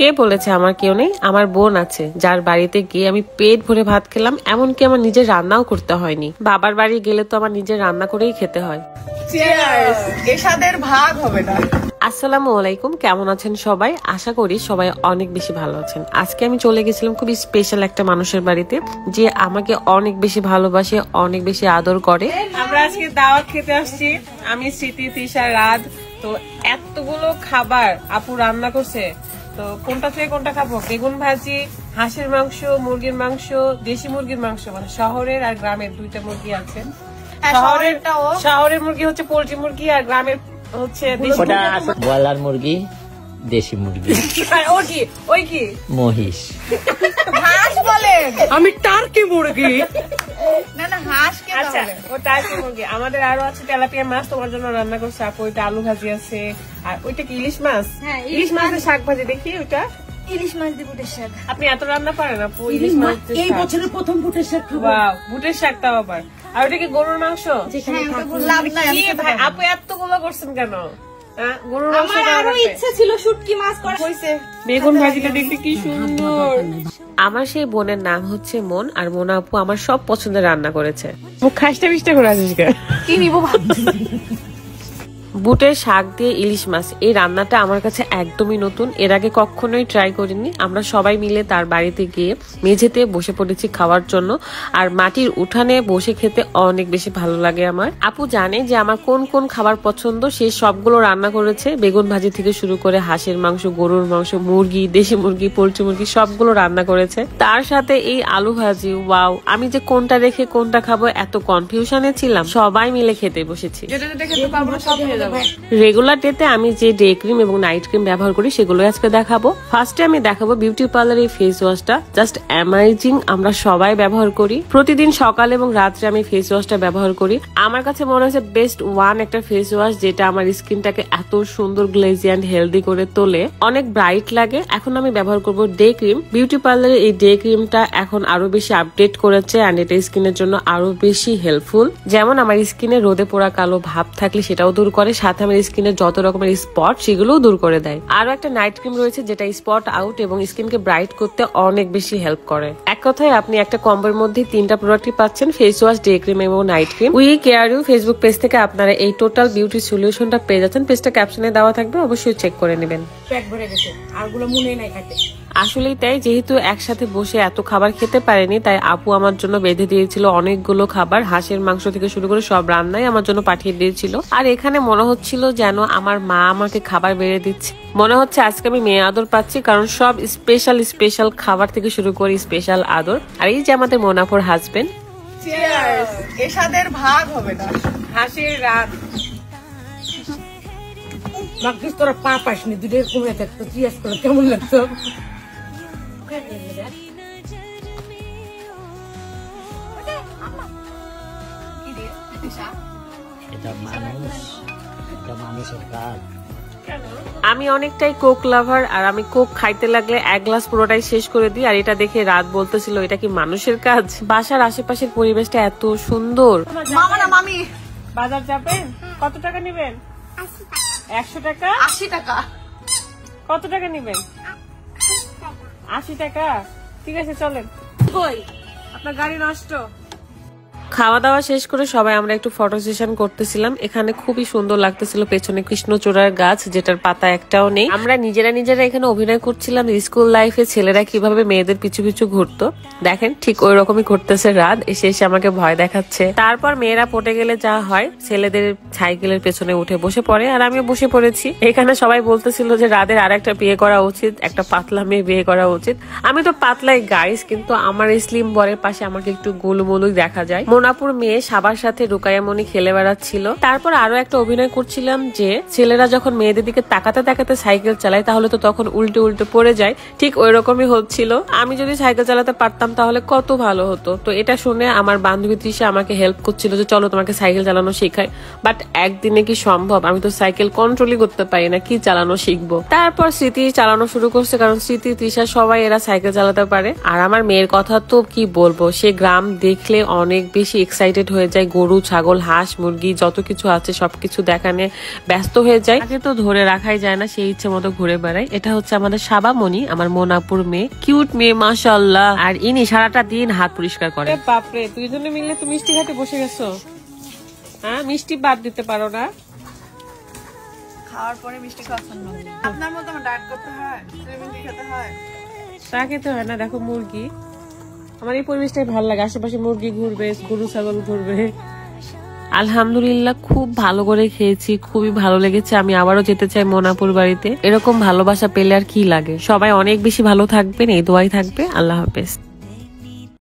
কে বলেছে আমার কেউ নেই? আমার বোন আছে, যার বাড়িতে গিয়ে আমি পেট ভরে ভাত খেলাম, এমনকি আমার নিজের রান্নাও করতে হয়নি। বাবার বাড়ি গেলে তো আমার নিজের রান্না করেই খেতে হয়। এসাদের ভাগ হবে না। আসসালামু আলাইকুম, কেমন আছেন সবাই? আশা করি সবাই অনেক বেশি ভালো আছেন। আজকে আমি চলে গেছিলাম খুবই স্পেশাল একটা মানুষের বাড়িতে, যে আমাকে অনেক বেশি ভালোবাসে, অনেক বেশি আদর করে। আমরা আজকে দাওয়াত খেতে আসছি, আমি স্মৃতি, তৃষা, রাত। তো এতগুলো খাবার আপু রান্না করছে, তো কোনটা থেকে কোনটা খাবো? বেগুন ভাজি, হাঁসের মাংস, মুরগির মাংস, দেশি মুরগির মাংস, মানে শহরের আর গ্রামের দুইটা মুরগি আছে। শহরের মুরগি হচ্ছে পোল্ট্রি মুরগি, আর গ্রামের হচ্ছে ব্রয়লার মুরগি, দেশি মুরগি। ওই কি মহিষ, হাঁস বলেন? আমি টার্কি মুরগি। না না, হাঁস কে? আচ্ছা, ও টার্কি মুরগি। আমাদের আরো আছে তেলাপিয়া মাছ, তোমার জন্য রান্না করছে আপু। ওইটা আলু ভাজি আছে, আর ওইটা কি ইলিশ মাছ? ইলিশ মাছের শাক ভাজি। দেখি ওইটা ইলিশ মাছ দিয়ে বুটের শাক। আপনি এত রান্না পারেন আপু? ইলিশ মাছ এই বছরের প্রথম বুটের শাক খাবো। ওয়াও, বুটের শাকটাও আবার। আর ওটা কি গরুর মাংস? আপু এতগুলো করছেন কেন? গরুর মাংস আরো ইচ্ছা ছিল শুটকি মাছ করা। বেগুন ভাজিটা দেখতে কি সুন্দর। আমার সেই বোনের নাম হচ্ছে মন, আর মোনা আপু আমার সব পছন্দের রান্না করেছে। মুখ খাসটা বিষ্টা করে আসিস কি নিবো বুটের শাক দিয়ে ইলিশ মাছ, এই রান্নাটা আমার কাছে একদমই নতুন, এর আগে কখনোই ট্রাই করিনি। আমরা সবাই মিলে তার বাড়িতে গিয়ে মেঝেতে বসে পড়েছি খাওয়ার জন্য, আর মাটির উঠানে বসে খেতে অনেক বেশি ভালো লাগে আমার। আপু জানে যে আমার কোন কোন খাবার পছন্দ, সে সবগুলো রান্না করেছে। বেগুন ভাজি থেকে শুরু করে হাঁসের মাংস, গরুর মাংস, মুরগি, দেশি মুরগি, পোল্ট্রি মুরগি সবগুলো রান্না করেছে। তার সাথে এই আলু ভাজি, ওয়াও! আমি যে কোনটা রেখে কোনটা খাবো এত কনফিউশনে ছিলাম। সবাই মিলে খেতে বসেছি। রেগুলার ডেতে আমি যে ডে ক্রিম এবং নাইট ক্রিম ব্যবহার করি সেগুলো আজকে দেখাবো। ফার্স্টে আমি দেখাবো বিউটি পার্লার এই ফেস ওয়াশটা, জাস্ট অ্যামেজিং। আমরা সবাই ব্যবহার করি, প্রতিদিন সকালে এবং রাত্রে আমি ফেস ওয়াশটা ব্যবহার করি। আমার কাছে মনে হচ্ছে বেস্ট ওয়ান একটা ফেস ওয়াশ, যেটা আমার স্কিনটাকে এত সুন্দর গ্লেজি অ্যান্ড হেলদি করে তোলে, অনেক ব্রাইট লাগে। এখন আমি ব্যবহার করব ডে ক্রিম। বিউটি পার্লারের এই ডে ক্রিমটা এখন আরো বেশি আপডেট করেছে, অ্যান্ড এটা স্কিনের জন্য আরো বেশি হেল্পফুল। যেমন আমার স্কিনে রোদে পোড়া কালো ভাব থাকলে সেটাও দূর করে, সাথে আমার স্কিনের যত রকমের স্পট সেগুলোও দূর করে দেয়। আরো একটা নাইট ক্রিম রয়েছে যেটা স্পট আউট এবং স্কিনকে ব্রাইট করতে অনেক বেশি হেল্প করে। এক কথায় আপনি একটা কম্বোর মধ্যে তিনটা প্রোডাক্টই পাচ্ছেন, ফেস ওয়াশ, ডে ক্রিম এবং night cream. We care you Facebook page থেকে আপনারা এই টোটাল বিউটি সলিউশনটা পেয়ে যাচ্ছেন। পেজটা ক্যাপশনে দেওয়া থাকবে, অবশ্যই চেক করে নেবেন। আসলেই তাই, যেহেতু একসাথে বসে এত খাবার খেতে পারেনি, তাই আপু আমার জন্য বেঁধে দিয়েছিল অনেকগুলো খাবার। হাঁসের মাংস থেকে শুরু করে সব রান্নাই আমার জন্য পাঠিয়ে দিয়েছিল। আর এখানে মনে হচ্ছিল যেন আমার মা আমাকে খাবার বেড়ে দিচ্ছে। মনে হচ্ছে আজকে আমি মেয়ে আদর পাচ্ছি, কারণ সব স্পেশাল স্পেশাল খাবার থেকে শুরু করে স্পেশাল আদর। আর এই যে আমাদের মোনাপুর হাজবেন্ড, এসাদের ভাগ হবে না। হাসির রাত। তোরা পা পাসনি, দুটো কমে থাকতো, চিয়াস করে কেমন লাগতো? আমি অনেকটাই কোক লাভার, আর আমি কোক খাইতে লাগলে এক গ্লাস পুরোটাই শেষ করে দিই। আর এটা দেখে রাত বলতেছিল এটা কি মানুষের কাজ? বাসার আশেপাশের পরিবেশটা এত সুন্দর। মামা না মামি, বাজার যাবেন? কত টাকা নিবেন? 100 টাকা? 80 টাকা। কত টাকা নিবেন? 80 টাকা। ঠিক আছে, চলেন। আপনার গাড়ি নষ্ট। খাওয়া দাওয়া শেষ করে সবাই আমরা একটু ফটো সেশন করতেছিলাম। এখানে খুবই সুন্দর লাগতেছিল, পেছনে কৃষ্ণচূড়ার গাছ যেটার পাতা একটাও নেই। আমরা নিজেরা এখানে অভিনয় করছিলাম স্কুল লাইফে ছেলেরা কিভাবে মেয়েদের পিছু পিছু ঘুরতো। দেখেন ঠিক ওই রকমই ঘুরতেছে রাত, এসে আমাকে ভয় দেখাচ্ছে। তারপর মেয়েরা পটে গেলে যা হয়, ছেলেদের সাইকেলের পেছনে উঠে বসে পড়ে, আর আমিও বসে পড়েছি। এখানে সবাই বলতেছিল যে রাদের আর একটা বিয়ে করা উচিত, একটা পাতলা মেয়ে বিয়ে করা উচিত। আমি তো পাতলাই গাইস, কিন্তু আমার স্লিম বরের পাশে আমাকে একটু গোলুমলুই দেখা যায়। মোনাপুর মেয়ে সবার সাথে রুকায়ামণি খেলে বেড়াচ্ছিল। তারপর আরো একটা অভিনয় করছিলাম যে ছেলেরা যখন মেয়েদের দিকে তাকাতে তাকাতে সাইকেল চালায়, তাহলে তো তখন উল্টে উল্টে পড়ে যায়। ঠিক ওই রকমই হচ্ছিল। আমি যদি সাইকেল চালাতে পারতাম তাহলে কত ভালো হতো। তো এটা শুনে আমার বান্ধবী তৃষা আমাকে হেল্প করছিল যে চলো তোমাকে সাইকেল চালানো শেখাই। বাট একদিনে কি সম্ভব? আমি তো সাইকেল কন্ট্রোলই করতে পারি না, কি চালানো শিখবো। তারপর স্মৃতি চালানো শুরু করছে, কারণ স্মৃতি, তৃষা সবাই এরা সাইকেল চালাতে পারে। আর আমার মেয়ের কথা তো কি বলবো, সে গ্রাম দেখলে অনেক বেশি বেশি এক্সাইটেড হয়ে যায়, গরু ছাগল হাঁস মুরগি যত কিছু আছে সবকিছু দেখানে ব্যস্ত হয়ে যায়। আগে তো ধরে রাখাই যায় না, সেই ইচ্ছে মতো ঘুরে বেড়াই। এটা হচ্ছে আমাদের সাবামণি, আমার মোনাপুর মেয়ে, কিউট মেয়ে মাশাআল্লাহ। আর ইনি সারাটা দিন হাত পরিষ্কার করে। বাপরে, দুইজনে মিলে তো মিষ্টি খেতে বসে গেছো। হ্যাঁ, মিষ্টি বাদ দিতে পারো না? খাওয়ার পরে মিষ্টি খাওয়া পছন্দ। আপনার মতো আমার ডায়েট করতে হয়, মিষ্টি খেতে হয়। তা খেতে হয় না। দেখো মুরগি, আমার এই পরিবেশটাই ভালো লাগে। আশেপাশে মুরগি ঘুরবে, গরু ছাগল ঘুরবে। আলহামদুলিল্লাহ খুব ভালো করে খেয়েছি, খুবই ভালো লেগেছে। আমি আবারও যেতে চাই মোনাপুর বাড়িতে। এরকম ভালোবাসা পেলে আর কি লাগে। সবাই অনেক বেশি ভালো থাকবেন, এই দোয়াই থাকবে। আল্লাহ হাফেজ।